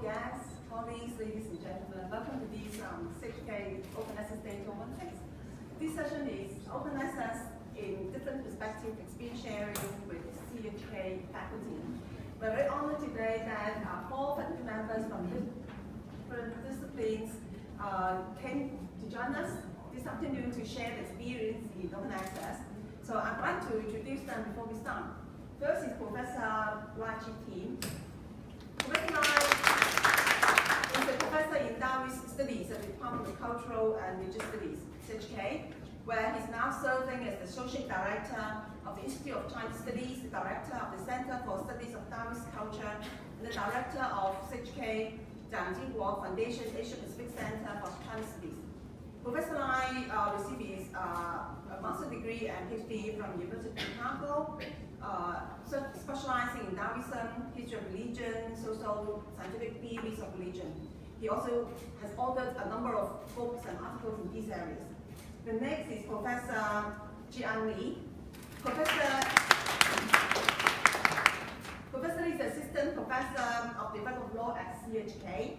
guests, colleagues, ladies and gentlemen. Welcome to this CUHK Open Access Day 2016. This session is Open Access in different perspectives, experience sharing with CUHK faculty. We're very honored today that 4 faculty members from different disciplines came to join us this afternoon to share the experience in Open Access. So I'd like to introduce them before we start. First is Professor Jyh-An. Professor Jyh is a professor in Taoist Studies at the Department of Cultural and Religious Studies, CUHK, where he's now serving as the Associate Director of the Institute of Chinese Studies, the Director of the Center for Studies of Taoist Culture, and the Director of CUHK Jyh-An Foundation Asia Pacific Center for Chinese Studies. Professor Jyh received his master's degree and PhD from the University of Chicago, specializing in Taoism, history of religion, social scientific theories of religion. He also has authored a number of books and articles in these areas. The next is Professor Jyh-An. Professor Lee is Assistant Professor of the Department of Law at CUHK.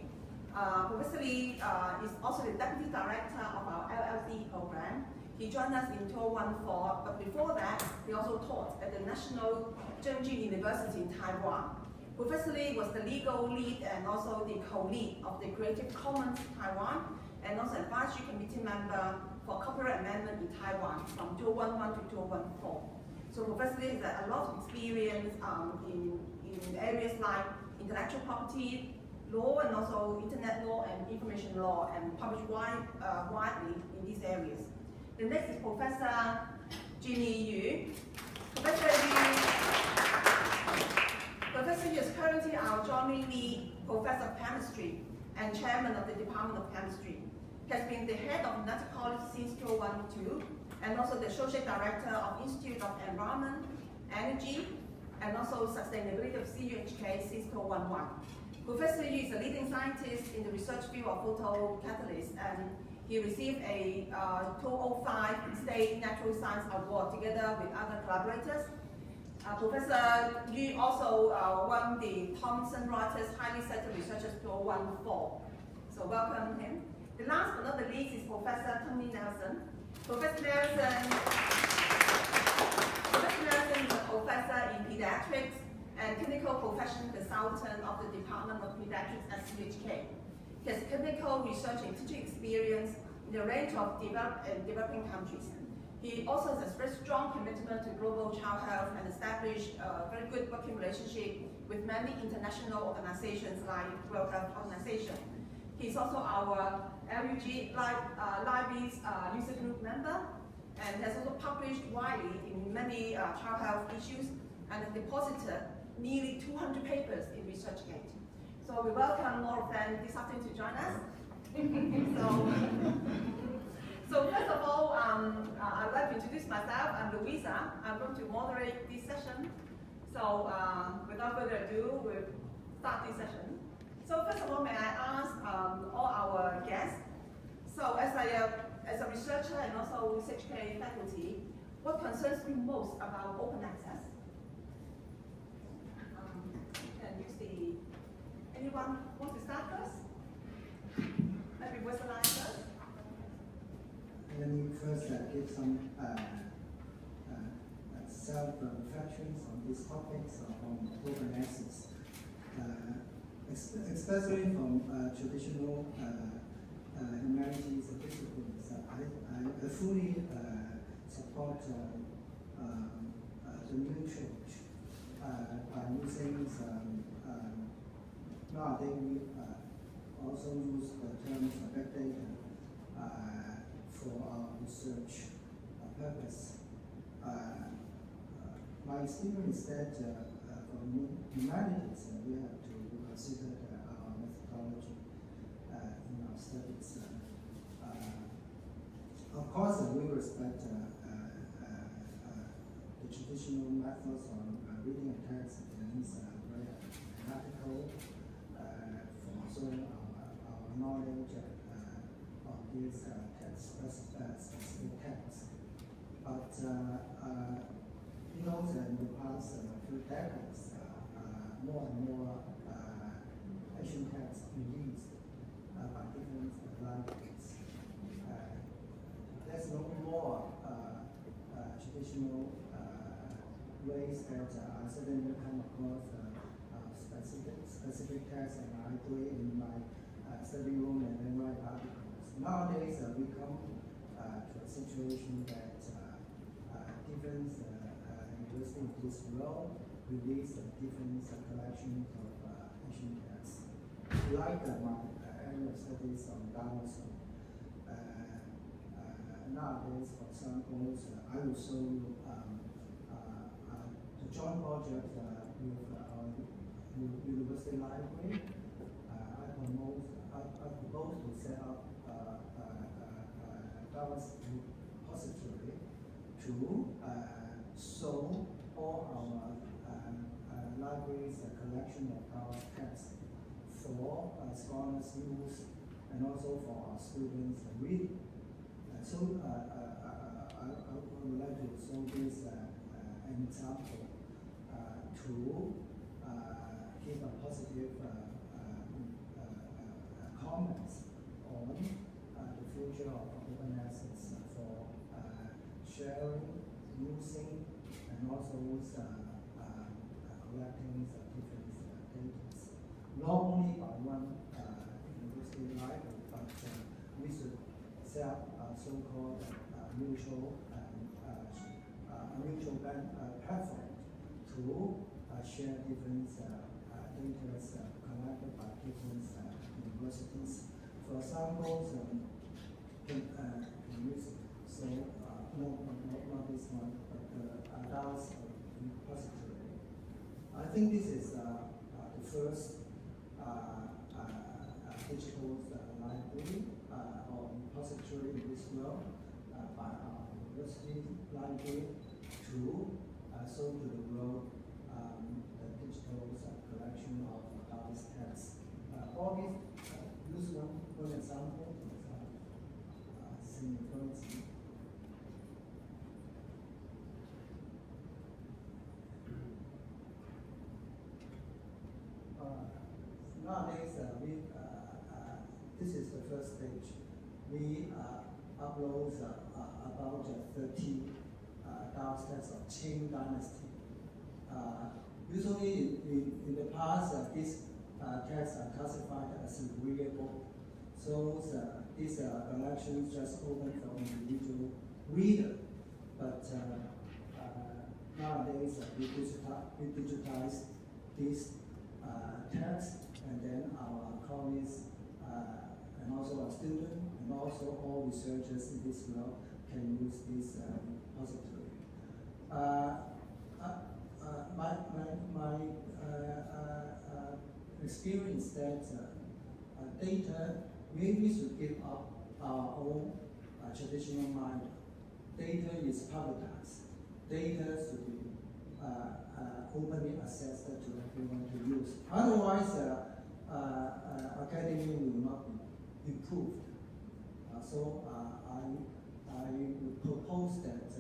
Professor Lee is also the Deputy Director of our LLD program. He joined us in 2014, but before that, he also taught at the National Zhengjin University in Taiwan. Professor Lee was the legal lead and also the co-lead of the Creative Commons Taiwan, and also advisory committee member for copyright amendment in Taiwan from 2011 to 2014. So Professor Lee has a lot of experience in areas like intellectual property law and also internet law and information law, and published widely in these areas. The next is Professor Jyh-An. Professor Jyh is currently our joint lead Professor of Chemistry and Chairman of the Department of Chemistry. He has been the head of United College since 2012, and also the Associate Director of Institute of Environment, Energy, and also Sustainability of CUHK since 2011. Professor Jyh is a leading scientist in the research field of photocatalysts, and he received a 2005 State Natural Science Award together with other collaborators. Professor Jyh also won the Thomson Reuters Highly Cited Researchers 2014. So welcome him. The last but not the least is Professor Tony Nelson. Professor Nelson is a professor in Paediatrics and clinical profession consultant of the Department of Paediatrics at CUHK. He has clinical research and teaching experience in a range of developing countries. He also has a very strong commitment to global child health and established a very good working relationship with many international organizations like World Health Organization. He's also our LUG Libraries user group member, and has also published widely in many child health issues, and has deposited nearly 200 papers in ResearchGate. So we welcome all of them this afternoon to join us. So first of all, I'd like to introduce myself. I'm Louisa. I'm going to moderate this session. So without further ado, we'll start this session. So first of all, may I ask all our guests, so as a researcher and also CUHK faculty, what concerns you most about open access? Anyone want to start first? Maybe what's the line first? Let me first give some self-reflections on these topics on open access, especially from traditional humanities disciplines. I fully support the new change by using nowadays we also use the terms big data for our research purpose. My experience is that for humanities, we have to consider our methodology in our studies. Of course, we respect the traditional methods on reading a text and very analytical for our knowledge of these specific texts. But in the past few decades, more and more Asian texts released by different libraries. There's no more traditional ways that I suddenly come across specific text and I do it in my study room and then write articles. Nowadays, we come to a situation that different universities in this world release different collections of Asian texts. Like my area of studies on Taoism. Nowadays, for example, I will show you the joint project with our university library. I propose to set up a Taoist repository to show all our library's collection of Taoist texts for scholars use and also for our students reading. So I would like to show this an example to give a positive comments on the future of open access for sharing, using, and also collecting different data. Not only by one university library, but we should set up a so-called mutual platform to share different data collected by different universities. For example, so not this one, but the Taoist repository. I think this is the first digital library or repository in this world by our university library to show to the world the digital collection of Taoist texts. All these use one example, similarity. Nowadays, this is the first stage. We upload about 30 Taoist texts of Qing dynasty. Usually, in the past, these texts are classified as readable. So these collections just open for individual reader. But nowadays, we digitize these texts, and then our colleagues and also our students and also all researchers in this world can use this repository. My experience that data, we should give up our own traditional mind. Data is privatized. Data should be openly accessed to everyone to use. Otherwise, academia will not be improved. So I would propose that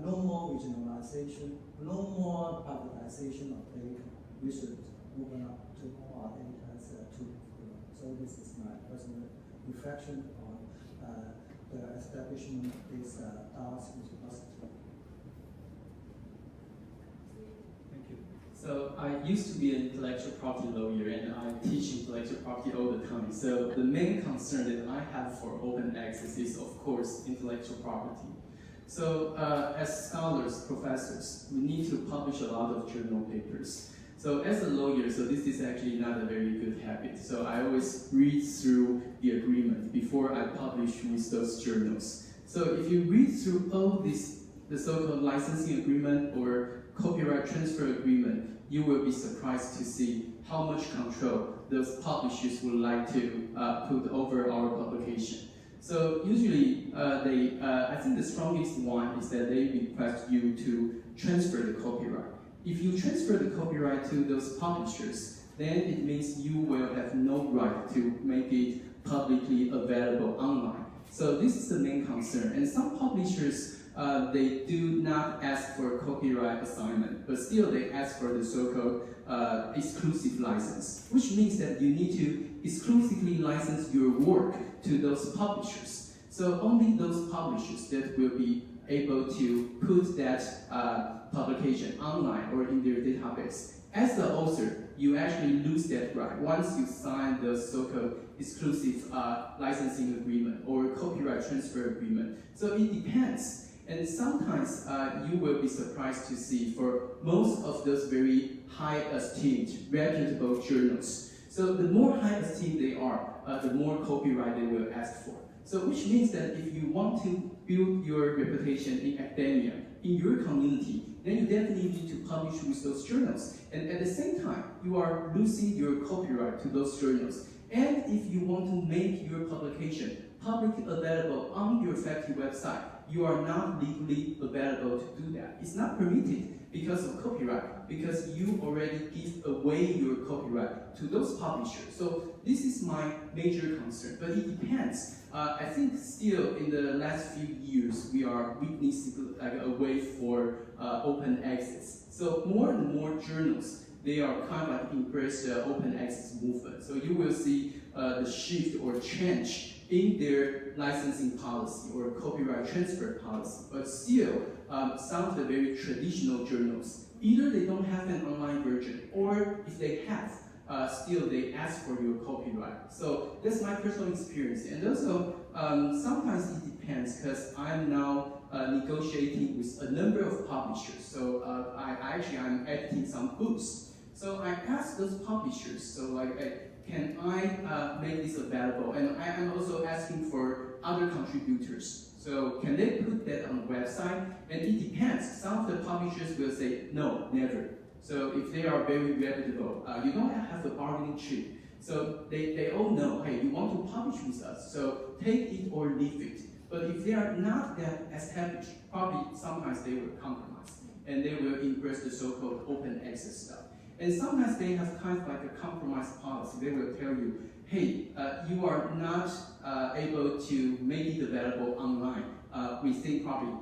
no more regionalization, no more privatization of data. We should open up to all our data to. So this is my personal reflection on the establishment of this Taoist repository. So I used to be an intellectual property lawyer, and I teach intellectual property all the time. So the main concern that I have for open access is, of course, intellectual property. So as scholars, professors, we need to publish a lot of journal papers. So as a lawyer, so this is actually not a very good habit. So I always read through the agreement before I publish with those journals. So if you read through all this, the so-called licensing agreement or copyright transfer agreement, you will be surprised to see how much control those publishers would like to put over our publication. So usually, I think the strongest one is that they request you to transfer the copyright. If you transfer the copyright to those publishers, then it means you will have no right to make it publicly available online. So this is the main concern. And some publishers they do not ask for copyright assignment, but still they ask for the so-called exclusive license, which means that you need to exclusively license your work to those publishers. So only those publishers that will be able to put that publication online or in their database. As the author, you actually lose that right once you sign the so-called exclusive licensing agreement or copyright transfer agreement. So it depends. And sometimes you will be surprised to see for most of those very high-esteemed, reputable journals. So the more high-esteemed they are, the more copyright they will ask for. So which means that if you want to build your reputation in academia, in your community, then you definitely need to publish with those journals. And at the same time, you are losing your copyright to those journals. And if you want to make your publication publicly available on your faculty website, you are not legally available to do that. It's not permitted because of copyright, because you already give away your copyright to those publishers. So this is my major concern, but it depends. I think still in the last few years, we are witnessing like a wave for open access. So more and more journals, they are kind of like embrace the open access movement. So you will see the shift or change in their licensing policy or copyright transfer policy. But still, some of the very traditional journals, either they don't have an online version, or if they have, still they ask for your copyright. So that's my personal experience. And also, sometimes it depends, because I'm now negotiating with a number of publishers. So I'm editing some books. So I asked those publishers, so like, can I make this available? And I am also asking for other contributors. So can they put that on the website? And it depends. Some of the publishers will say, no, never. So if they are very reputable, you don't have a bargaining chip. So they all know, hey, you want to publish with us, so take it or leave it. But if they are not that established, probably sometimes they will compromise. And they will embrace the so-called open access stuff. And sometimes they have kind of like a compromise policy. They will tell you, hey, you are not able to make it available online within probably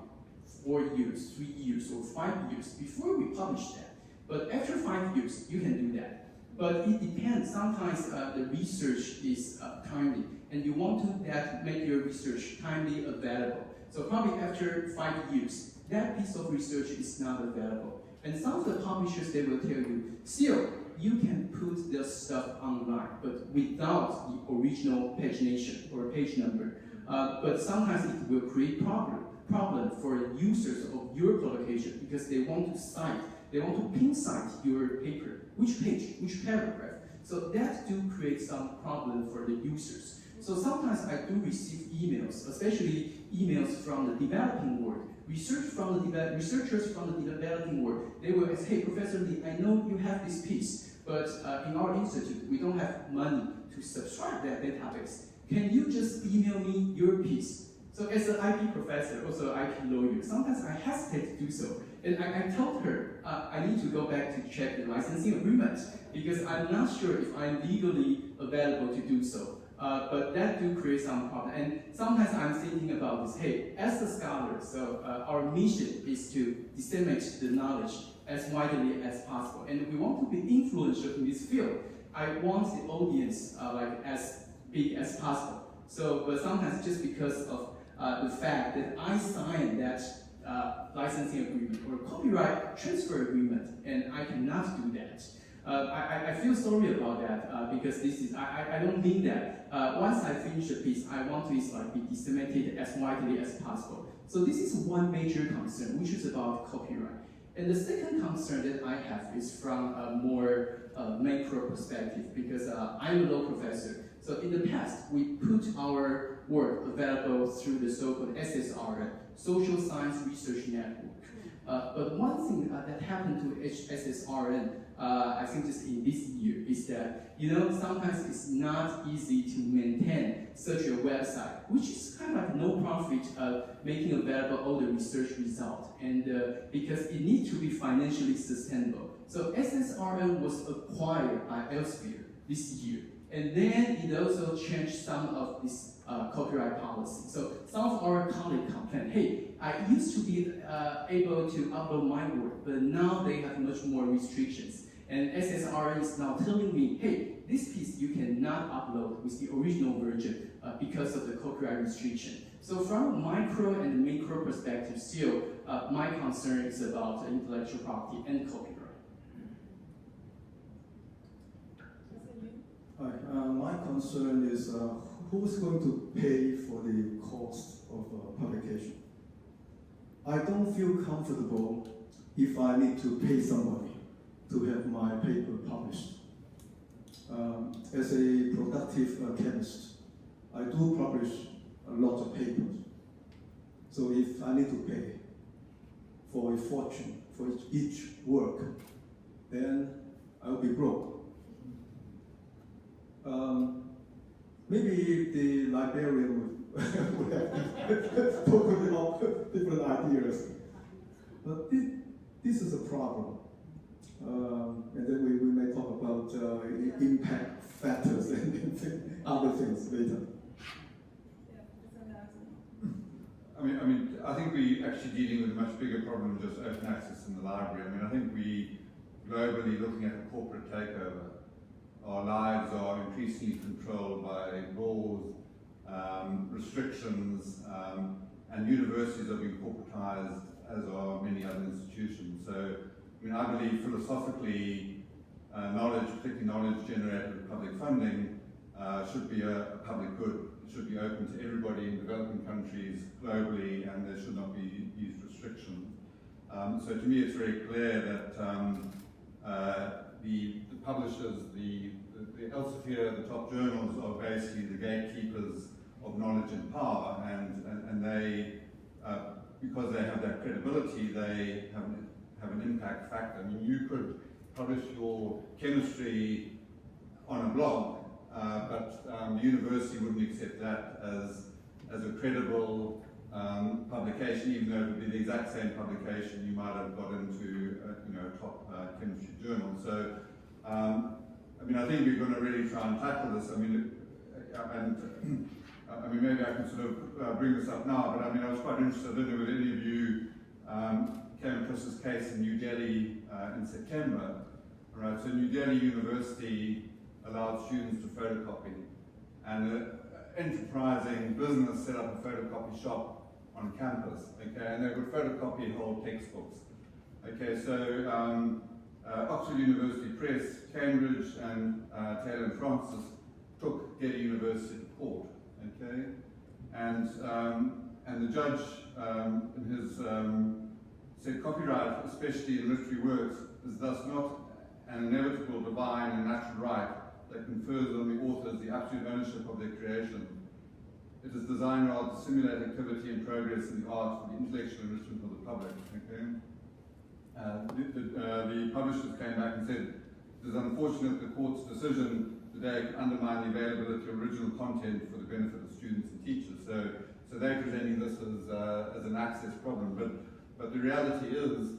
4 years, 3 years, or 5 years before we publish that. But after 5 years, you can do that. But it depends. Sometimes the research is timely, and you want to make your research timely available. So probably after 5 years, that piece of research is not available. And some of the publishers, they will tell you, still, you can put the stuff online, but without the original pagination or page number. But sometimes it will create problem for users of your publication, because they want to pin cite your paper, which page, which paragraph. So that do create some problem for the users. So sometimes I do receive emails, especially emails from the developing world. Researchers from the developing world, they will say, hey, Professor Lee, I know you have this piece, but in our institute, we don't have money to subscribe that database. Can you just email me your piece? So as an IP professor, also an IP lawyer, sometimes I hesitate to do so. And I told her, I need to go back to check the licensing agreement, because I'm not sure if I'm legally available to do so. But that do create some problem. And sometimes I'm thinking about this, hey, as a scholar, so our mission is to disseminate the knowledge as widely as possible. And we want to be influential in this field. I want the audience like as big as possible. So, but sometimes just because of the fact that I signed that licensing agreement or copyright transfer agreement, and I cannot do that. I feel sorry about that because this is, I don't mean that. Once I finish the piece, I want to be disseminated as widely as possible. So this is one major concern, which is about copyright. And the second concern that I have is from a more macro perspective, because I'm a law professor. So in the past, we put our work available through the so-called SSRN, Social Science Research Network. But one thing that happened to SSRN, I think just in this year, is that, sometimes it's not easy to maintain such a website, which is kind of like no profit making available all the research results, and because it needs to be financially sustainable. So SSRN was acquired by Elsevier this year. And then it also changed some of this copyright policy. So some of our colleagues complain, hey, I used to be able to upload my work, but now they have much more restrictions. And SSRA is now telling me, hey, this piece you cannot upload with the original version because of the copyright restriction. So from a micro and macro perspective, still, my concern is about intellectual property and copyright. Hi, my concern is who's going to pay for the cost of publication? I don't feel comfortable if I need to pay somebody to have my paper published. As a productive chemist, I do publish a lot of papers. So if I need to pay for a fortune for each work, then I'll be broke. Maybe the librarian would have totally different ideas. But this is a problem. And then we may talk about impact factors and other things later. I think we actually dealing with a much bigger problem than just open access in the library. I think we globally looking at a corporate takeover. Our lives are increasingly controlled by laws, restrictions, and universities are being corporatized, as are many other institutions. So, I believe philosophically, knowledge, particularly knowledge generated with public funding, should be a public good. It should be open to everybody in developing countries globally, and there should not be these restrictions. So to me, it's very clear that the publishers, the Elsevier, the top journals are basically the gatekeepers of knowledge and power, and they, because they have that credibility, they have an impact factor. You could publish your chemistry on a blog, but the university wouldn't accept that as a credible publication, even though it would be the exact same publication you might have got into a top chemistry journal. So, I think we're going to really try and tackle this. Maybe I can sort of bring this up now, but I was quite interested. I don't know if any of you came across this case in New Delhi in September. Right, so New Delhi University allowed students to photocopy, and an enterprising business set up a photocopy shop on campus. Okay, and they would photocopy whole textbooks. Okay, so Oxford University Press, Cambridge, and Taylor and Francis took Delhi University to court. Okay, and the judge in his said copyright, especially in literary works, is thus not an inevitable divine and natural right that confers on the authors the absolute ownership of their creation. It is designed rather to simulate activity and progress in the art for the intellectual enrichment of the public. Okay? The publishers came back and said, it is unfortunate the court's decision today can undermine the availability of original content for the benefit of students and teachers. So they're presenting this as an access problem, but the reality is,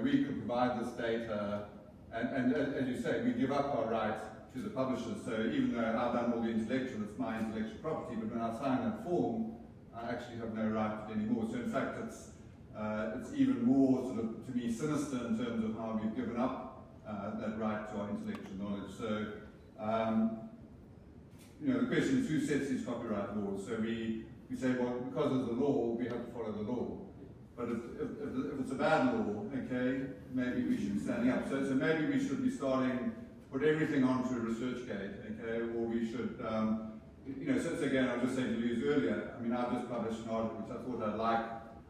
we could provide this data, and as you say, we give up our right to the publishers. So even though I've done all the intellectual, it's my intellectual property, but when I sign that form, I actually have no right to it anymore. So in fact, it's even more sort of, to me, sinister in terms of how we've given up that right to our intellectual knowledge. So, the question is, who sets these copyright laws? So we say, well, because of the law, we have to follow the law. But if it's a bad law, okay, maybe we should be standing up. So maybe we should be starting to put everything onto a ResearchGate, okay, or we should, so again, I was just saying to Louise earlier, I've just published an article which I thought I'd like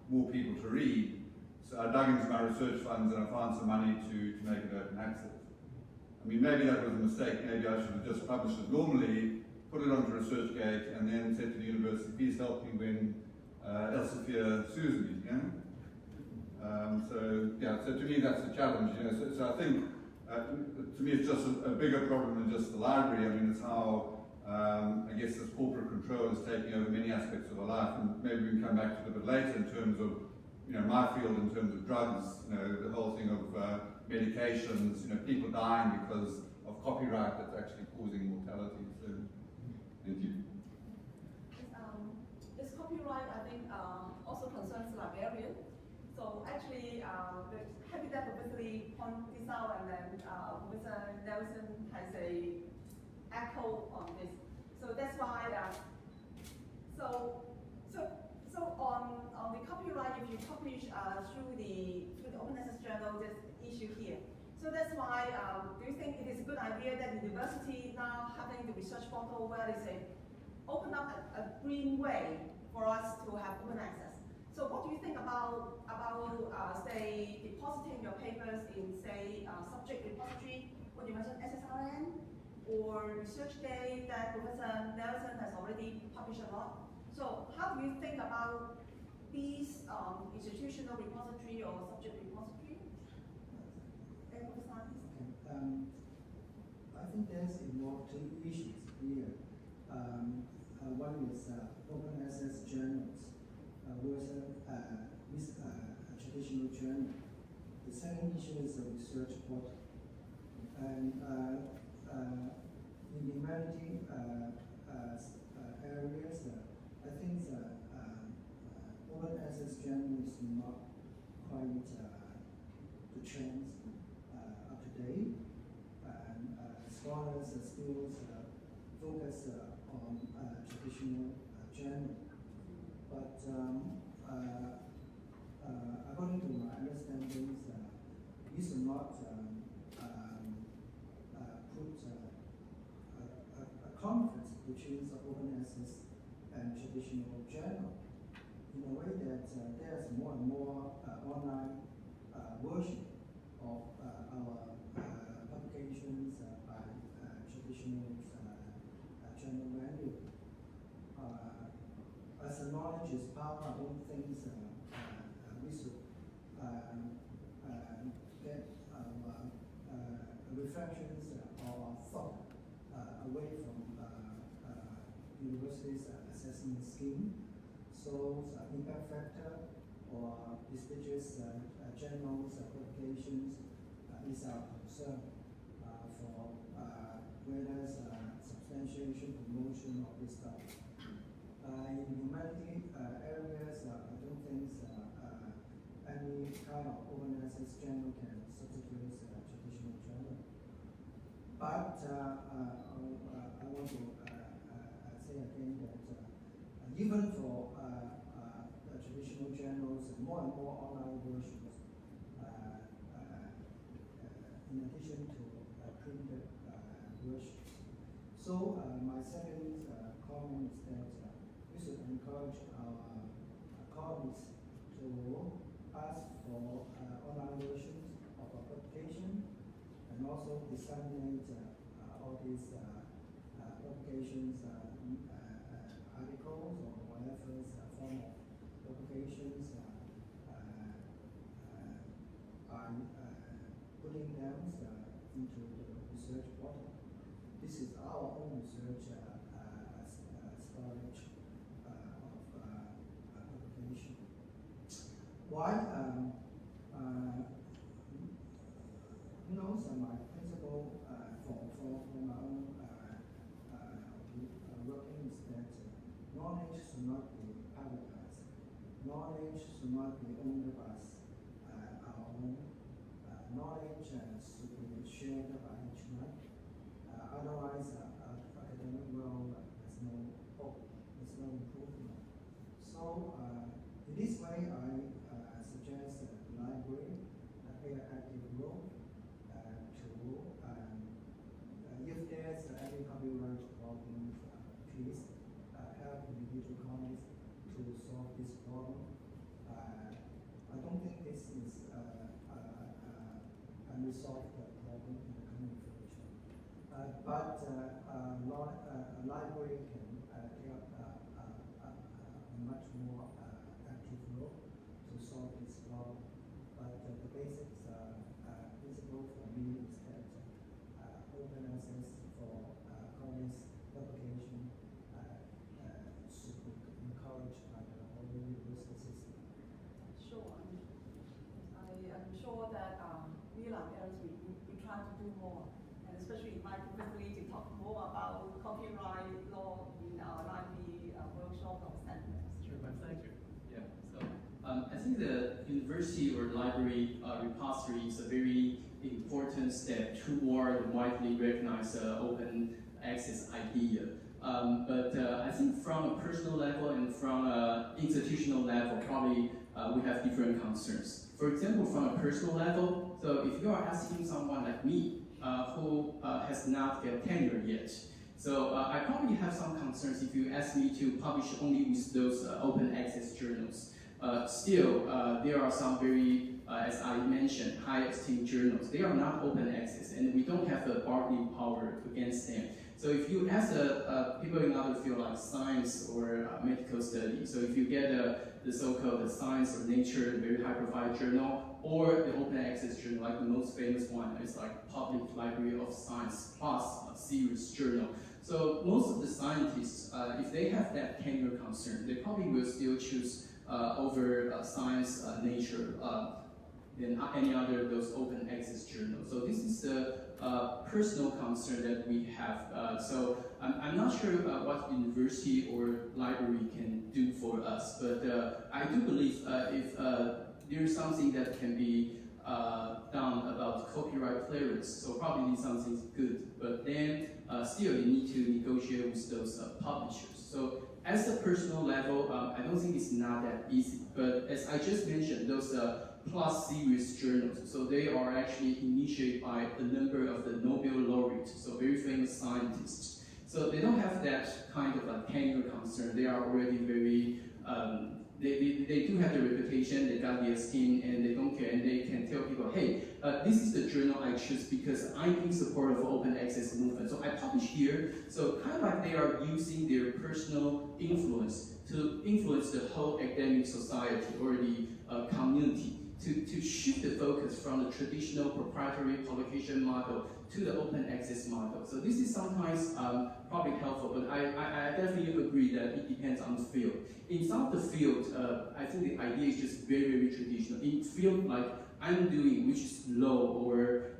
more people to read. So I dug into my research funds and I found some money to make it open access. Maybe that was a mistake. Maybe I should have just published it normally, put it onto ResearchGate, and then said to the university, please help me when Elsevier sues me. So to me that's a challenge. So I think to me it's just a bigger problem than just the library. It's how I guess this corporate control is taking over many aspects of our life, and maybe we can come back to it a bit later in terms of my field, in terms of drugs. The whole thing of medications. People dying because of copyright that's actually causing mortality. So, thank you. This copyright, I think, also concerns librarian. So actually, happy that Professor pointed this out, and then Professor Nelson has a echo on this. So that's why. So on the copyright, if you publish through the Open Access Journal, there's issue here. So that's why. Do you think it is a good idea that the university now having the research portal where they say open up a green way for us to have open access? So what do you think about say, depositing your papers in, say, subject repository, what you mentioned, SSRN, or ResearchGate that Professor Nelson has already published a lot? So how do you think about these institutional repository or subject repository? I think there's involved two issues here. One is open access journals versus traditional journal. The second issue is the research portal. And in the humanity areas, I think open access journal is not quite the trends up to date. And scholars still focus on traditional journal. But according to my understanding, we should not put a conflict between the open access and traditional journal in a way that there's more and more online version of our publications by traditional journal value. As a knowledge is power, I don't think we should get reflections or thought away from universities' assessment scheme. So impact factor or prestigious journals publications is our concern for whether substantiation, promotion of this stuff. In humanity areas, I don't think any kind of open access journal can substitute traditional journal. But I want to say again that even for traditional journals, more and more online versions, in addition to printed versions. So my second comment is that we should encourage our colleagues to ask for online versions of our publication and also disseminate all these publications, articles or whatever form of publications by putting them into the research portal. This is our own research storage of publication. Why? So my principle for my own working is that knowledge should not be privatized. Knowledge should not be owned by our own. Knowledge should be shared by each one. Otherwise, academic world has no hope, there's no improvement. So, in this way, I suggest the library play an active role if there's any copyright problem, please help individual colleagues to solve this problem. I don't think this is a unresolved problem in the coming future. But a library can take up a much more active role to solve this problem. But the basic principle for me is that open access for colleagues' publication should be encouraged by the whole university system. Sure. I am sure that we librarians, we try to do more, and especially especially invite Professor Lee to talk more about copyright law in our library workshop or seminars. Sure, my pleasure. Yeah. So I think the university or library repository is a very important step toward widely recognized open access idea. But I think from a personal level and from an institutional level, probably we have different concerns. For example, from a personal level, so if you are asking someone like me who has not get tenure yet, so I probably have some concerns if you ask me to publish only with those open access journals. Still, there are some very, as I mentioned, high esteemed journals. They are not open access, and we don't have the bargaining power against them. So if you ask people in other fields like science or medical study, so if you get the so-called Science or Nature, very high-profile journal, or the open access journal, like the most famous one is like Public Library of Science plus a series journal. So most of the scientists, if they have that tenure concern, they probably will still choose over Science, Nature, than any other of those open access journals. So this is the personal concern that we have. So I'm not sure what university or library can do for us, but I do believe if there is something that can be done about copyright clearance, so probably something's good, but then still you need to negotiate with those publishers. So as a personal level, I don't think it's not that easy, but as I just mentioned, those plus series journals, so they are actually initiated by a number of the Nobel laureates, so very famous scientists. So they don't have that kind of like tenure concern. They are already very, they do have the reputation, they got the esteem, and they don't care, and they can tell people, hey, this is the journal I choose because I'm in support of open access movement. So I publish here, so kind of like they are using their personal influence to influence the whole academic society or the community to shift the focus from the traditional proprietary publication model to the open access model. So this is sometimes probably helpful, but I definitely agree that it depends on the field. In some of the field, I think the idea is just very, very traditional. In field like I'm doing, which is law or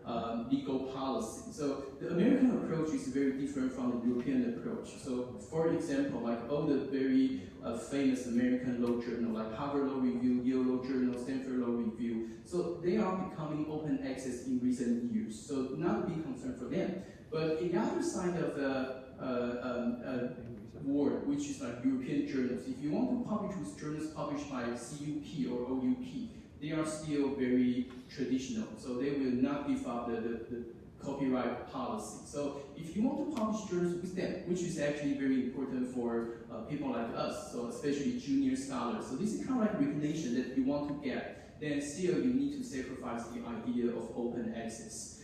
legal policy. So the American approach is very different from the European approach. So for example, like all the very famous American law journal, like Harvard Law Review, Yale Law Journal, Stanford Law Review, so they are becoming open access in recent years. So not a big concern for them. But in the other side of the world, which is like European journals, if you want to publish with journals published by CUHK or OUP, they are still very traditional, so they will not give up the copyright policy. So if you want to publish journals with them, which is actually very important for people like us, so especially junior scholars, so this is kind of like recognition that you want to get, then still you need to sacrifice the idea of open access.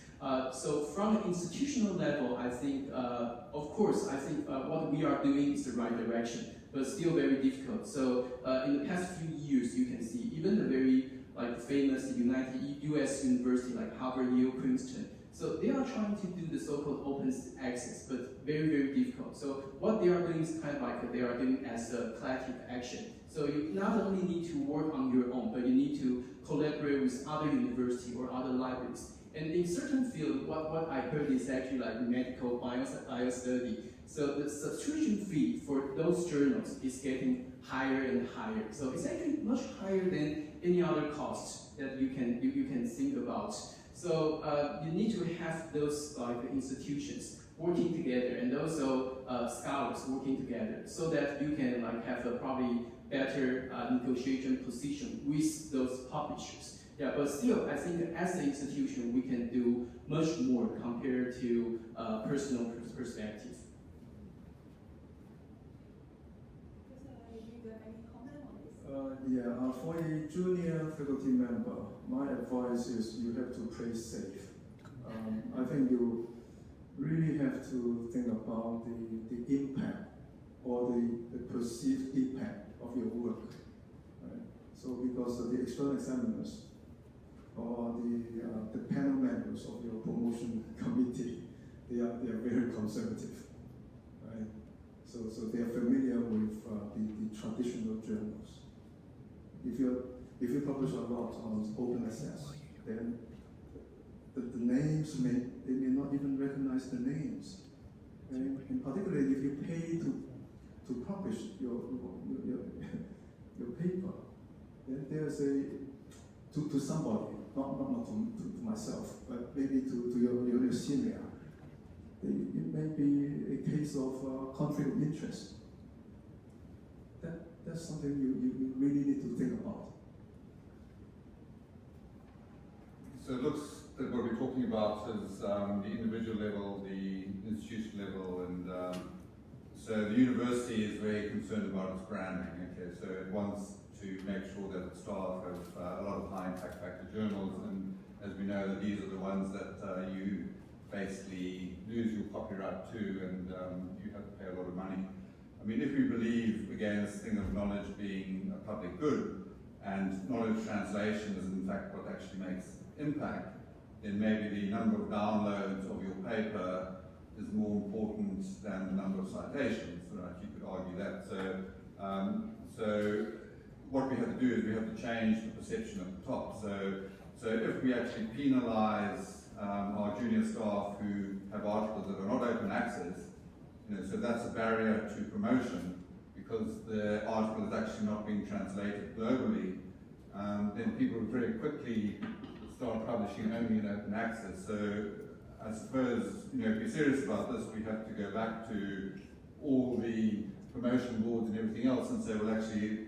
So from an institutional level, I think, of course, I think what we are doing is the right direction, but still very difficult. So in the past few years, you can see even the very famous US university like Harvard, Yale, Princeton. So they are trying to do the so-called open access, but very, very difficult. So what they are doing is kind of like they are doing as a collective action. So you not only need to work on your own, but you need to collaborate with other universities or other libraries. And in certain fields, what I heard is actually like medical biostudy. So the subscription fee for those journals is getting higher and higher. So it's actually much higher than any other cost that you can think about. So you need to have those institutions working together and also scholars working together so that you can have a probably better negotiation position with those publishers. Yeah, but still, I think as an institution, we can do much more compared to personal perspective. Yeah, for a junior faculty member, my advice is you have to play safe. I think you really have to think about the impact or the perceived impact of your work. Right? So because the external examiners or the panel members of your promotion committee, they are very conservative. Right? So they are familiar with the traditional journals. If you publish a lot on open access, then the names may not even recognize the names. And particularly if you pay to publish your paper, then there's to somebody, not to myself, but maybe to your senior. It may be a case of conflict of interest. That's something you really need to think about. So it looks that what we're talking about is the individual level, the institution level, and so the university is very concerned about its branding. Okay, so it wants to make sure that its staff have a lot of high impact factor journals, and as we know, that these are the ones that you basically lose your copyright to, and you have to pay a lot of money. I mean, if we believe, again, this thing of knowledge being a public good, and knowledge translation is in fact what actually makes impact, then maybe the number of downloads of your paper is more important than the number of citations, right? You could argue that. So what we have to do is we have to change the perception at the top. So if we actually penalize our junior staff who have articles that are not open access, so that's a barrier to promotion because the article is actually not being translated globally, then people very quickly start publishing only in open access. So I suppose, if we're serious about this, we have to go back to all the promotion boards and everything else and say, well, actually,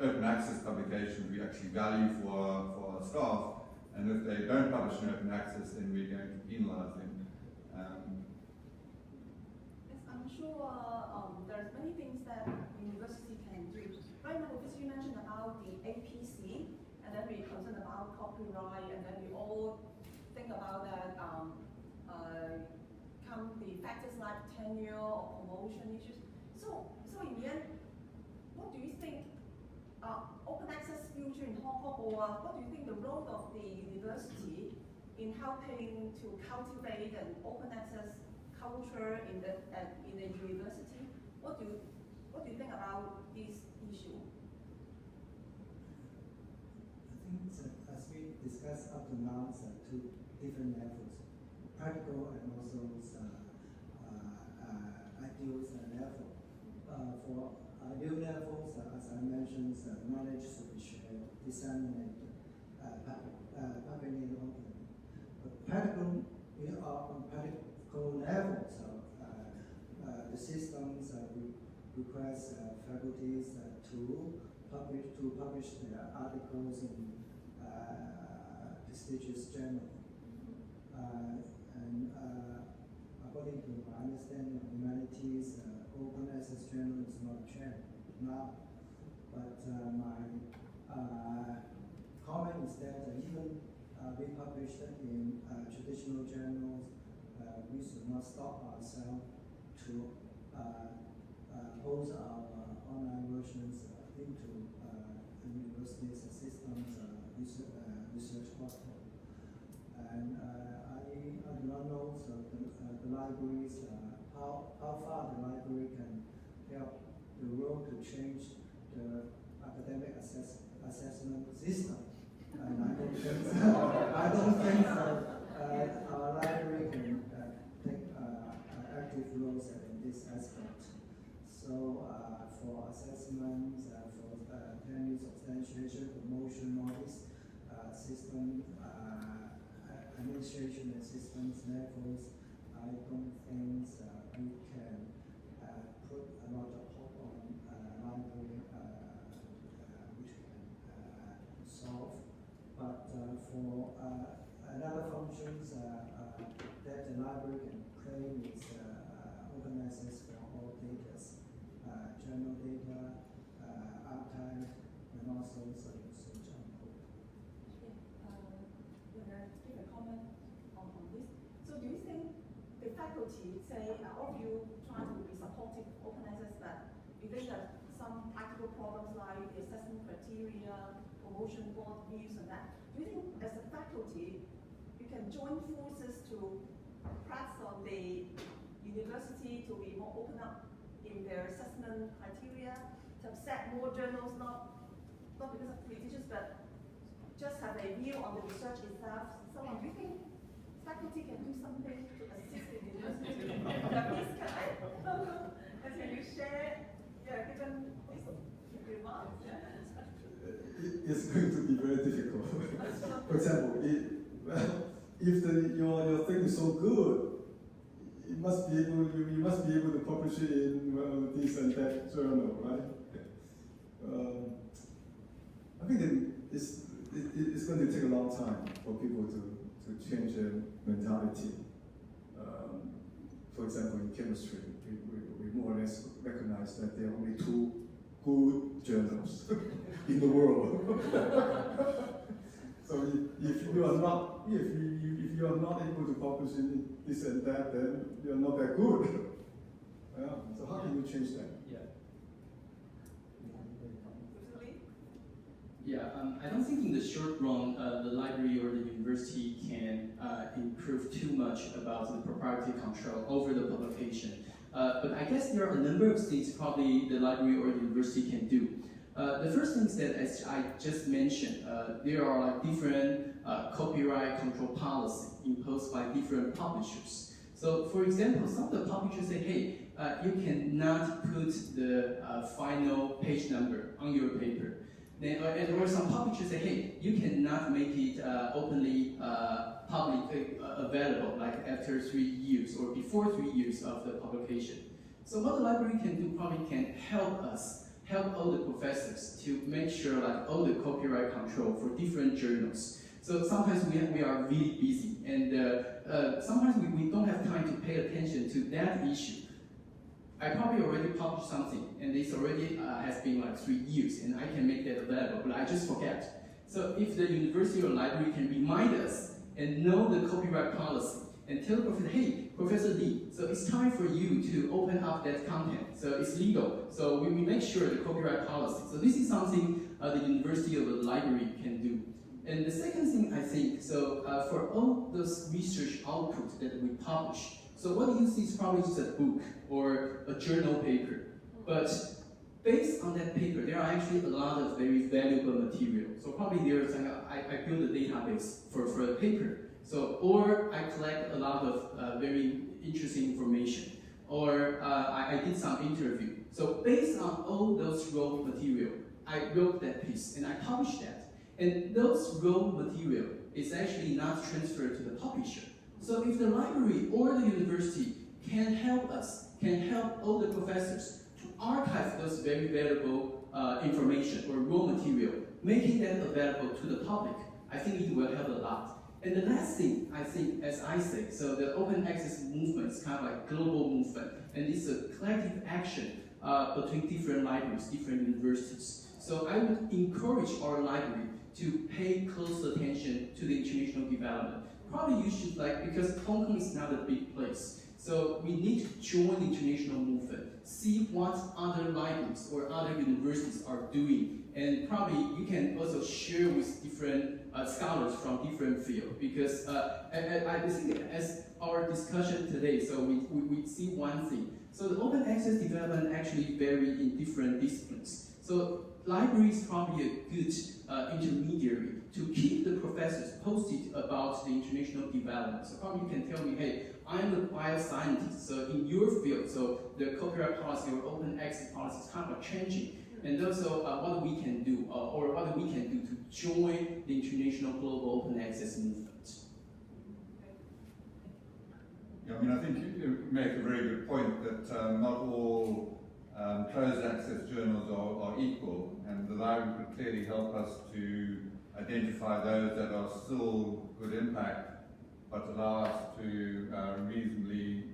open access publications we actually value for our staff, and if they don't publish in open access, then we're going to penalize them. Yes, I'm sure there's many things that university can do. Right now, because you mentioned about the APC, and then we're concerned about copyright, and then we all think about that come the factors like tenure or promotion issues. So in the end, what do you think open access future in Hong Kong, or what do you think the role of the university in helping to cultivate an open access culture in the university? What do you think about this issue? I think as we discussed up to now, it's two different levels, practical and also ideals level. For ideal levels, as I mentioned, knowledge should be shared, disseminated, publicly open. But practical, we are on practical levels. The systems request faculties to publish their articles in prestigious journals. And according to my understanding of humanities, open access journal is not a trend now. But my comment is that even we published in traditional journals, we should not stop ourselves to post our online versions into the university's systems research portal. And I do not know the libraries, how far the library can help the role to change the academic assessment system. And I don't think our library can take active roles in this aspect. So for assessments, for tenure substantiation, promotion, all these systems, administration and systems levels, I don't think we can put a lot of hope on library which can solve. But for another functions that the library can claim is open access for all data, journal data, archive, and also research on code. Give a comment on this. So do you think the faculty, say, all of you try to be supportive of open access, but you think that some practical problems like the assessment criteria, promotion board views and that, do you think as a faculty, you can join forces to press on the university to be more open up in their assessment criteria, to set more journals, not because of politicians, but just have a view on the research itself? So do you think faculty can do something to assist For example, if your thing is so good, you must be able to publish it in this and that journal, right? I think that it's going to take a long time for people to change their mentality. For example, in chemistry, we more or less recognize that there are only 2 good journals in the world. So if you are not able to publish in this and that, then you are not that good. Yeah. So how can you change that? Yeah, I don't think in the short run the library or the university can improve too much about the proprietary control over the publication. But I guess there are a number of things probably the library or the university can do. The first thing is that, as I just mentioned, there are like different copyright control policy imposed by different publishers. So, for example, some of the publishers say, hey, you cannot put the final page number on your paper. Or some publishers say, hey, you cannot make it openly public available, like after 3 years or before 3 years of the publication. So what the library can do probably can help all the professors to make sure like all the copyright control for different journals. So sometimes we are really busy, and sometimes we don't have time to pay attention to that issue. I probably already published something, and this already has been like 3 years, and I can make that available, but I just forget. So if the university or library can remind us and know the copyright policy, and tell the professor, hey, Professor Lee, so it's time for you to open up that content. So it's legal. So we make sure the copyright policy. So this is something the university or the library can do. And the second thing I think, so for all those research output that we publish, so what you see is probably just a book or a journal paper. But based on that paper, there are actually a lot of very valuable material. So probably there's like, I build a database for a paper. So, or I collect a lot of very interesting information. Or I did some interview. So based on all those raw material, I wrote that piece and I published that. And those raw material is actually not transferred to the publisher. So if the library or the university can help us, can help all the professors to archive those very valuable information or raw material, making them available to the public, I think it will help a lot. And the last thing, I think, as I say, so the open access movement is kind of like a global movement, and it's a collective action between different libraries, different universities. So I would encourage our library to pay close attention to the international development. Probably you should because Hong Kong is not a big place. So we need to join the international movement, see what other libraries or other universities are doing, and probably you can also share with different scholars from different fields. Because I think as our discussion today, so we see one thing. So the open access development actually vary in different disciplines. So library is probably a good intermediary to keep the professors posted about the international development. So probably you can tell me, hey, I'm a bioscientist, so in your field, so the copyright policy or open access policy is kind of changing. And also what we can do, or what we can do to join the international global open access movement. Yeah, I mean, I think you make a very good point that not all closed access journals are equal, and the library could clearly help us to identify those that are still good impact, but allow us to reasonably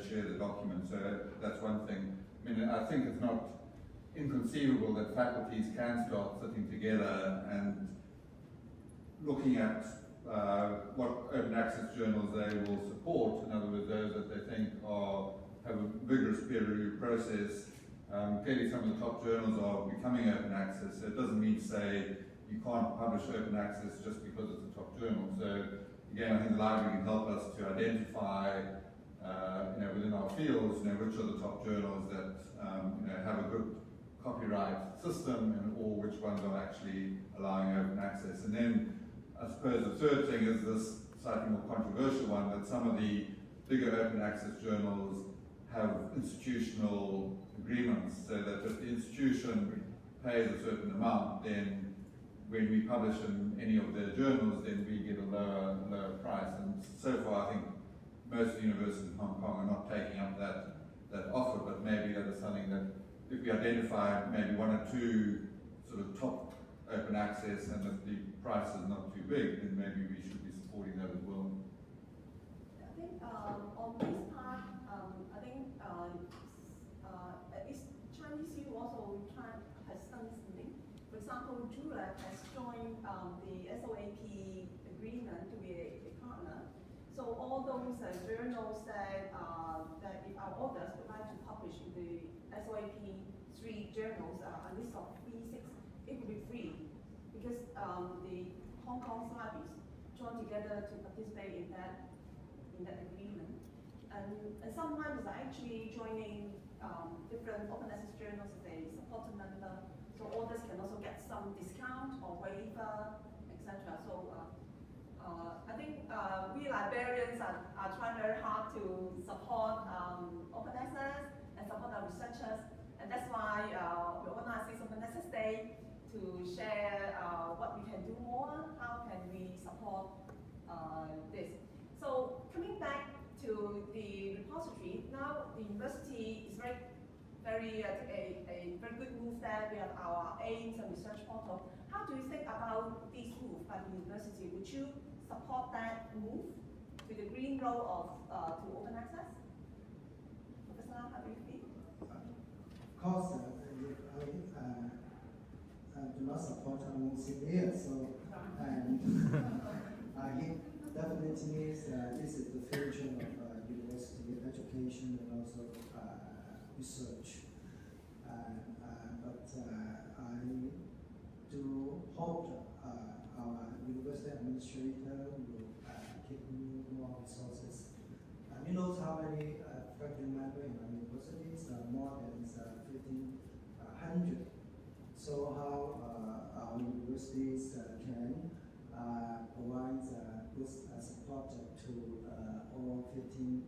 share the document. So that's one thing. I mean, I think it's not inconceivable that faculties can start sitting together and looking at what open access journals they will support, in other words, those that they think have a vigorous peer review process. Clearly some of the top journals are becoming open access, so it doesn't mean to say you can't publish open access just because it's a top journal. So again, I think the library can help us to identify within our fields, which are the top journals that have a good copyright system, and or which ones are actually allowing open access. And then I suppose the third thing is this slightly more controversial one, that some of the bigger open access journals have institutional agreements, so that if the institution pays a certain amount, then when we publish in any of their journals, then we get a lower price. And so far, I think most universities in Hong Kong are not taking up that offer, but maybe that is something that if we identify maybe one or two sort of top open access and if the price is not too big, then maybe we should be supporting that as well. I think on this part, I think it's Chinese U also has done something. For example, Jyh-An has joined the SOAP agreement to be a partner. So all those journals that if our authors would like to publish in the SOAP 3 journals, a list of 3, 6, it will be free because the Hong Kong libraries join together to participate in that agreement. And sometimes they're actually joining different open access journals as a supporter member, so authors can also get some discount or waiver, etc. So I think we librarians are trying very hard to support open access and support our researchers, and that's why we organize this Open Access Day to share what we can do more, how can we support this. So coming back to the repository, now the university is a very good move that we have our aims and research portal. How do you think about this move by the university? Would you support that move to the green role of to open access? Professor Lam, how do you feel? Of course, I do not support among seniors, so and it definitely means this is the future of university education and also research. But I do hope our university administrator will give me more resources. You know how many faculty members in our universities? More than 1,500. So how our universities can provide good support to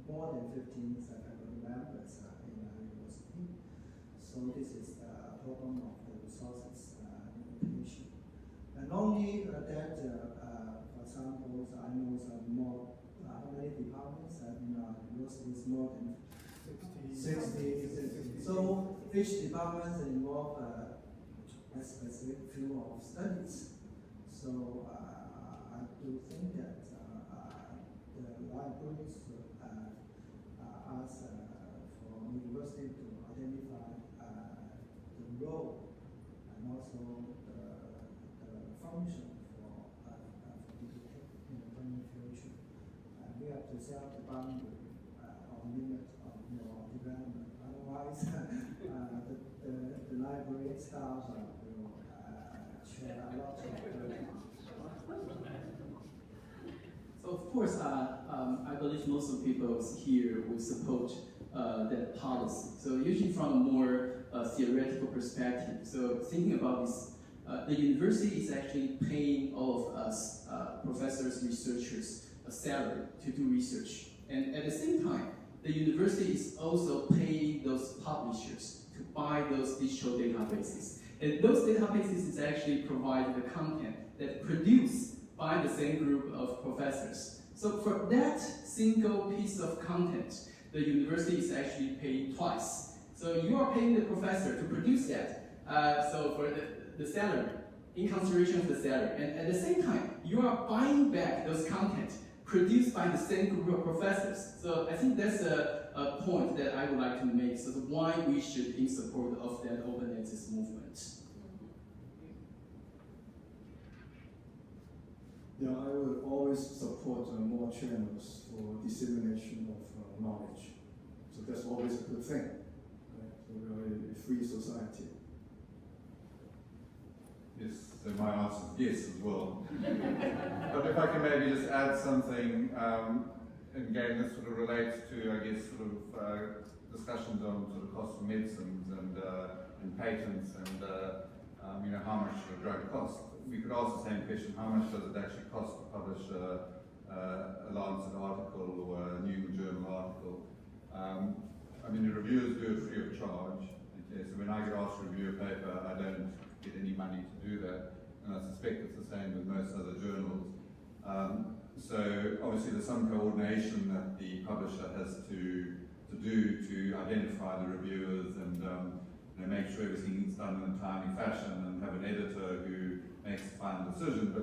more than 15 faculty members in our university. So this is a problem of the resources limitation. And only that, for example, I know some more, how many departments in our universities? More than 60. So each department involves a specific field of studies. So I do think that the libraries ask for university to identify the role and also the function for education in the coming future. We have to set up the boundary or limit of your development. Otherwise, the library staff will share a lot of So of course, I believe most of the people here will support that policy. So usually from a more theoretical perspective. So thinking about this, the university is actually paying all of us, professors, researchers, a salary to do research. And at the same time, the university is also paying those publishers to buy those digital databases. And those databases is actually provide the content that produced by the same group of professors. So for that single piece of content, the university is actually paying twice. So you are paying the professor to produce that, so for the salary, in consideration of the salary. And at the same time, you are buying back those content produced by the same group of professors. So I think that's a point that I would like to make, so why we should be in support of that open access movement. Yeah, I would always support more channels for dissemination of knowledge. So that's always a good thing. Right? So we are a free society. Yes, so my answer is yes as well. But if I can maybe just add something, and again, this sort of relates to, I guess, sort of discussions on sort of cost of medicines and patents and you know, how much should a drug cost. We could ask the same question: how much does it actually cost to publish a Lancet article or a New England Journal article? I mean, the reviewers do it free of charge. Okay, so when I get asked to review a paper, I don't get any money to do that. and I suspect it's the same with most other journals. So obviously there's some coordination that the publisher has to do to identify the reviewers and make sure everything's done in a timely fashion, and have an editor who makes the final decision.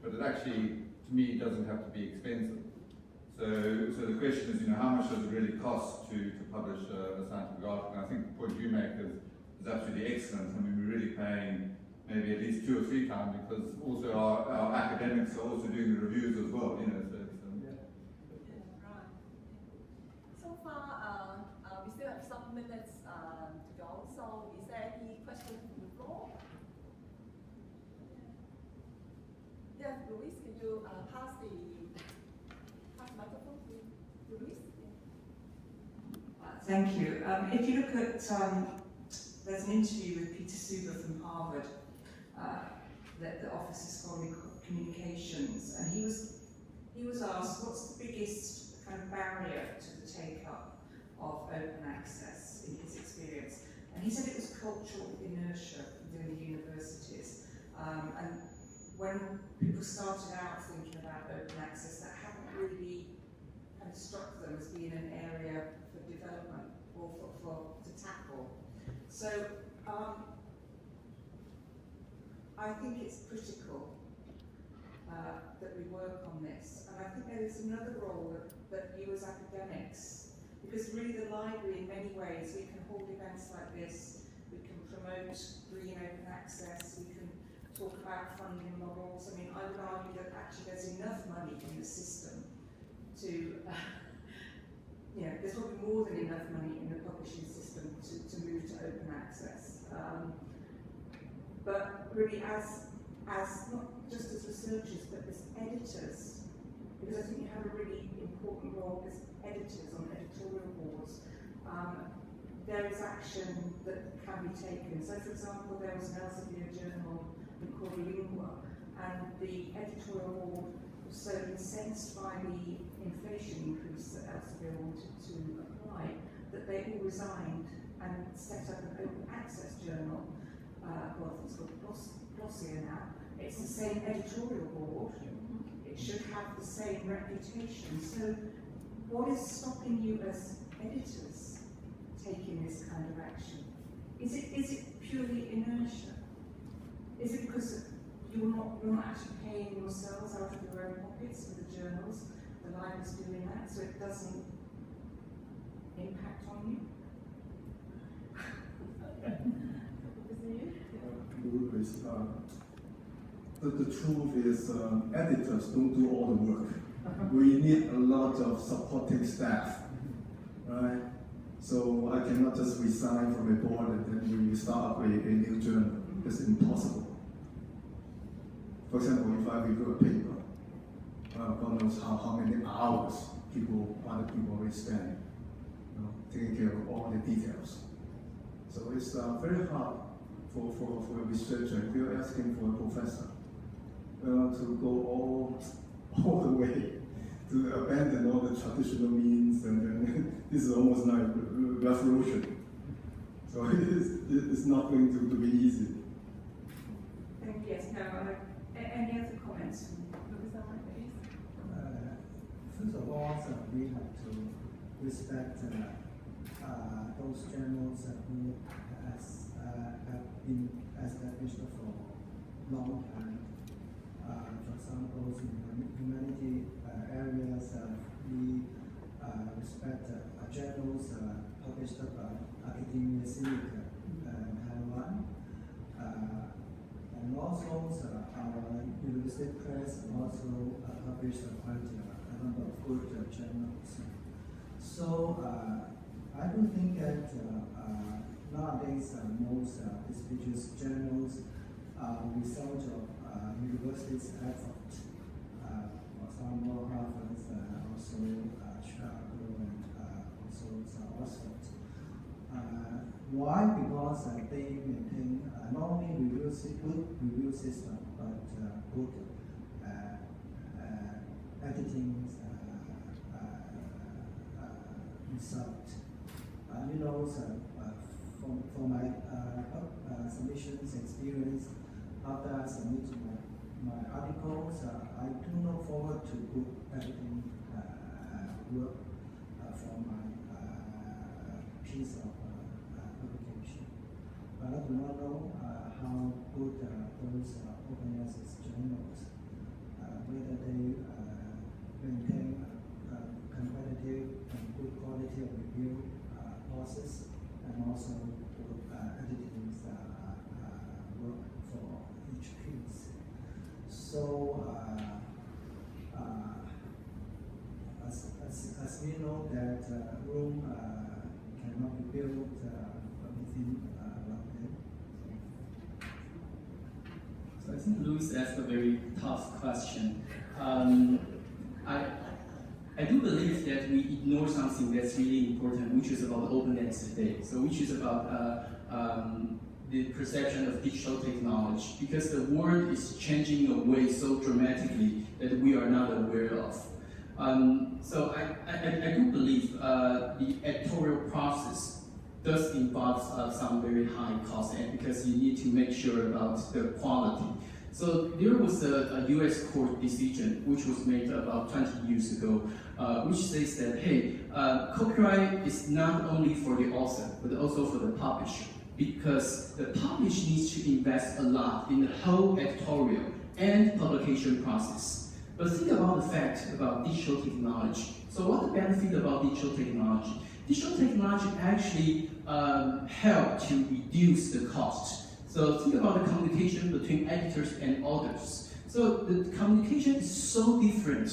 But it actually, to me, doesn't have to be expensive. So the question is, how much does it really cost to publish a scientific article? And I think the point you make is absolutely excellent. I mean, we're really paying maybe at least 2 or 3 times, because also our academics are also doing the reviews as well, so yeah. Right. So far, we still have some minutes to go. So is there any questions from the floor? Yes, Louise, can you pass the microphone to Louise? Thank you. If you look at, there's an interview with Peter Suber from Harvard, the Office of Scholarly Communications, and he was asked, what's the biggest kind of barrier to the take-up of open access in his experience? And he said it was cultural inertia within the universities. And when people started out thinking about open access, that hadn't really kind of struck them as being an area for development or to tackle. So I think it's critical that we work on this, and I think there is another role that you as academics, because really the library in many ways, we can hold events like this, we can promote green open access, we can talk about funding models. I mean, I would argue that actually there's enough money in the system to, there's probably more than enough money in the publishing system to move to open access. But really as not just as researchers, but as editors, because I think you have a really important role as editors on editorial boards. There is action that can be taken. So for example, there was an Elsevier journal called Lingua, and the editorial board was so incensed by the inflation increase that Elsevier wanted to apply that they all resigned and set up an open access journal. Well, it's called Glossier now. It's the same editorial board. It should have the same reputation. So what is stopping you as editors taking this kind of action? Is it purely inertia? Is it because you're not actually paying yourselves out of your own pockets for the journals? The library's doing that, so it doesn't impact on you? The truth is, editors don't do all the work. We need a lot of supporting staff, right? So I cannot just resign from a board and then we start up a new journal. It's impossible. For example, if I review a paper, God knows how many hours other people will spend, taking care of all the details. So it's very hard for a researcher, if you're asking for a professor, to go all the way, to abandon all the traditional means, and this is almost like a revolution. So it's not going to be easy. Thank you. Yes, no, any other comments? First of all, we have to respect those journals who have been established for a long time. For example, in humanity areas, we respect journals published by Academia Sinica Taiwan. And also, our university press also published quite a number of good journals. So I do think that nowadays most prestigious journals are the result of universities' effort. For example, Harvard, also Chicago, and also Oxford. Why? Because they maintain not only good review system, but good editing result. From my submissions experience, after I submit my articles, I do not forward to good editing work for my piece of publication. But I do not know how good those open access journals, whether they maintain competitive and good quality of review process, and also good editing work for each piece. So as we know that Rome cannot be built within 1 day. So I think Louis asked a very tough question. I do believe that we ignore something that's really important, which is about open access today. So which is about the perception of digital technology, because the world is changing in a way so dramatically that we are not aware of. So I do believe the editorial process does involve some very high cost, and because you need to make sure about the quality. So there was a US court decision which was made about 20 years ago, which says that, hey, copyright is not only for the author, but also for the publisher, because the publisher needs to invest a lot in the whole editorial and publication process. But think about the fact about digital technology. So what the benefit about digital technology? Digital technology actually help to reduce the cost. So think about the communication between editors and authors. So the communication is so different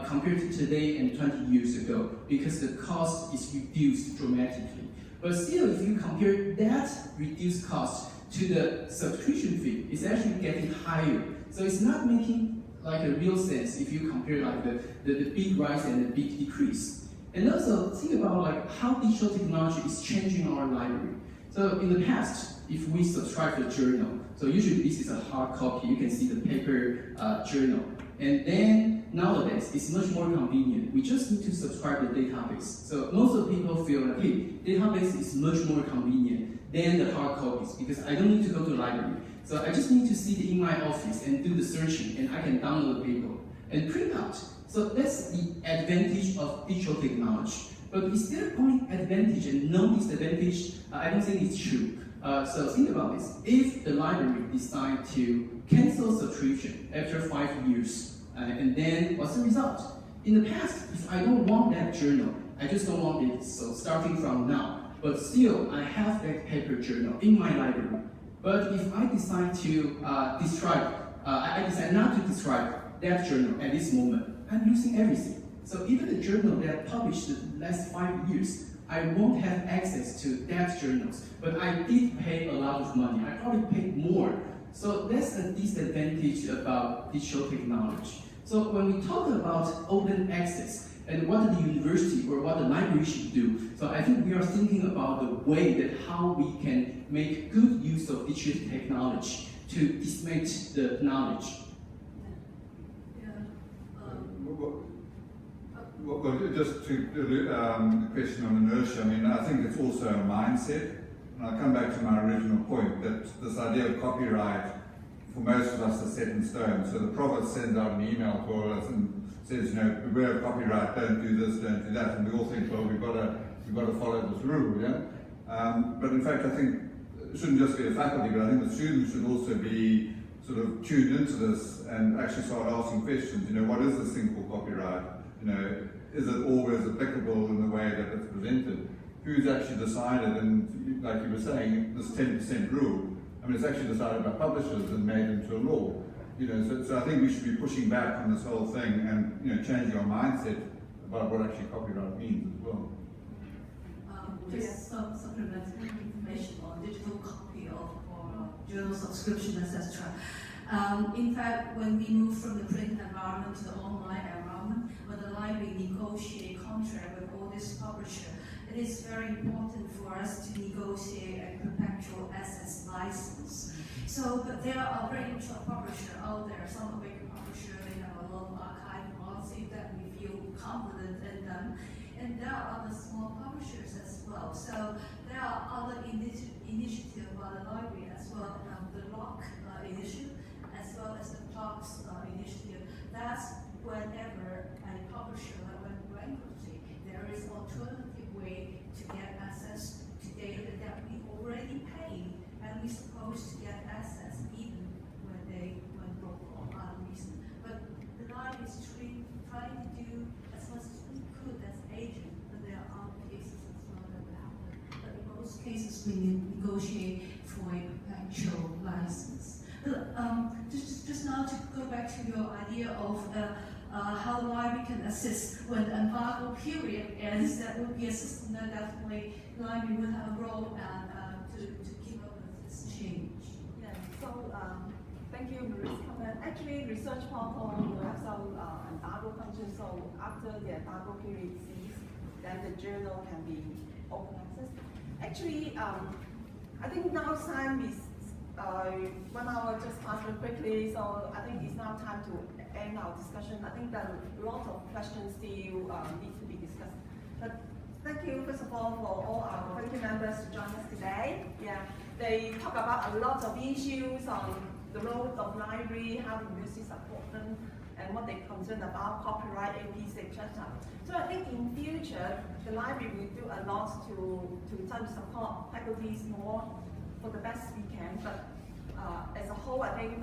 compared to today and 20 years ago, because the cost is reduced dramatically. But still, if you compare that reduced cost to the subscription fee, it's actually getting higher. So it's not making like a real sense if you compare like the big rise and the big decrease. And also think about like how digital technology is changing our library. So in the past, if we subscribe to a journal, so usually this is a hard copy, you can see the paper journal. And then nowadays, it's much more convenient. We just need to subscribe to the database. So most of the people feel like, hey, database is much more convenient than the hard copies, because I don't need to go to the library. So I just need to sit in my office and do the searching, and I can download the paper and print out. So that's the advantage of digital technology. But is there only advantage and no disadvantage? I don't think it's true. So think about this. If the library decide to cancel subscription after 5 years, and then what's the result? In the past, if I don't want that journal, I just don't want it, so starting from now, but still I have that paper journal in my library. But if I decide to I decide not to describe that journal at this moment, I'm losing everything. So even the journal that published the last 5 years, I won't have access to that journals, but I did pay a lot of money. I probably paid more. So that's a disadvantage about digital technology. So when we talk about open access and what the university or what the library should do, so I think we are thinking about the way that how we can make good use of digital technology to disseminate the knowledge. Well, just to the question on inertia, I mean, I think it's also a mindset. And I'll come back to my original point that this idea of copyright, for most of us, is set in stone. So the prophet sends out an email to all of us and says, you know, beware of copyright, don't do this, don't do that. And we all think, well, we've got to follow this rule, yeah? But in fact, I think it shouldn't just be the faculty, but I think the students should also be sort of tuned into this and actually start asking questions. You know, what is this thing called copyright? You know, is it always applicable in the way that it's presented? Who's actually decided, and like you were saying, this 10% rule, I mean, it's actually decided by publishers and made into a law. You know, so I think we should be pushing back on this whole thing and, you know, changing our mindset about what actually copyright means as well. Just some supplementary information on digital copy of journal subscription, etc. In fact, when we move from the print environment to the online environment, when the library negotiate contract with all these publishers, it is very important for us to negotiate a perpetual access license. So, but there are very interesting publishers out there. Some of the big publishers, they have a lot of archive policy that we feel confident in them. and there are other small publishers as well. So there are other initiatives by the library as well, the LOC initiative, as well as the CLOC's initiative. That's whenever a publisher went bankruptcy, there is alternative way to get access to data that we already paid, and we're supposed to get access even when they went broke for other reason. But the library is trying to do as much as we could as agent, but there are other cases as well that will happen. But in most cases, we negotiate for a perpetual license. Just now to go back to your idea of how the library can assist when the embargo period ends, that would be a system that definitely the library would have a role to keep up with this change. Yeah, so thank you, Marie's comment. Actually, research portal will have some embargo function, so after the embargo period ceases, then the journal can be open access. Actually, I think now time is 1 hour just passed very quickly, so I think it's now time to end our discussion. I think there are a lot of questions still need to be discussed. But thank you, first of all, for all our faculty members to join us today. Yeah, they talk about a lot of issues on the role of library, how the university support them, and what they're concerned about, copyright, APC, etc. So I think in future, the library will do a lot to try to support faculties more for the best we can, but as a whole, I think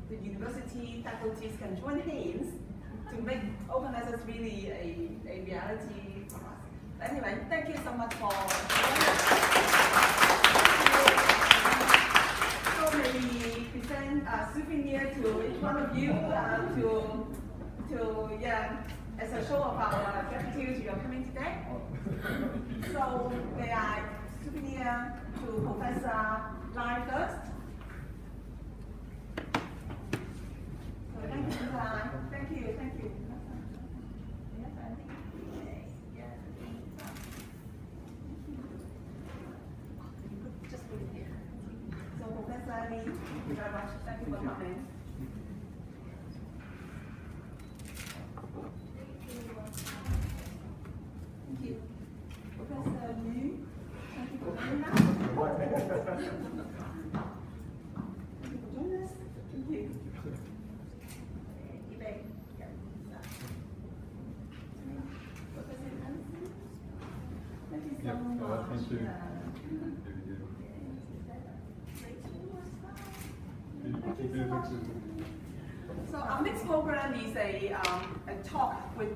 the university faculties can join hands to make open access really a reality for us. Anyway, thank you so much for so maybe present a souvenir to each one of you as a show of our gratitude you are coming today. So may I souvenir to Professor Lai first. So thank you, Lai. Thank you, thank you. Just put it here. So Professor Lee, thank you very much. Thank you for coming. Thank you. Professor Lee. Thank you for joining us. Thank you for joining us. Thank you. Professor Hansen. Thank you so much. Thank you. So our next program is a talk with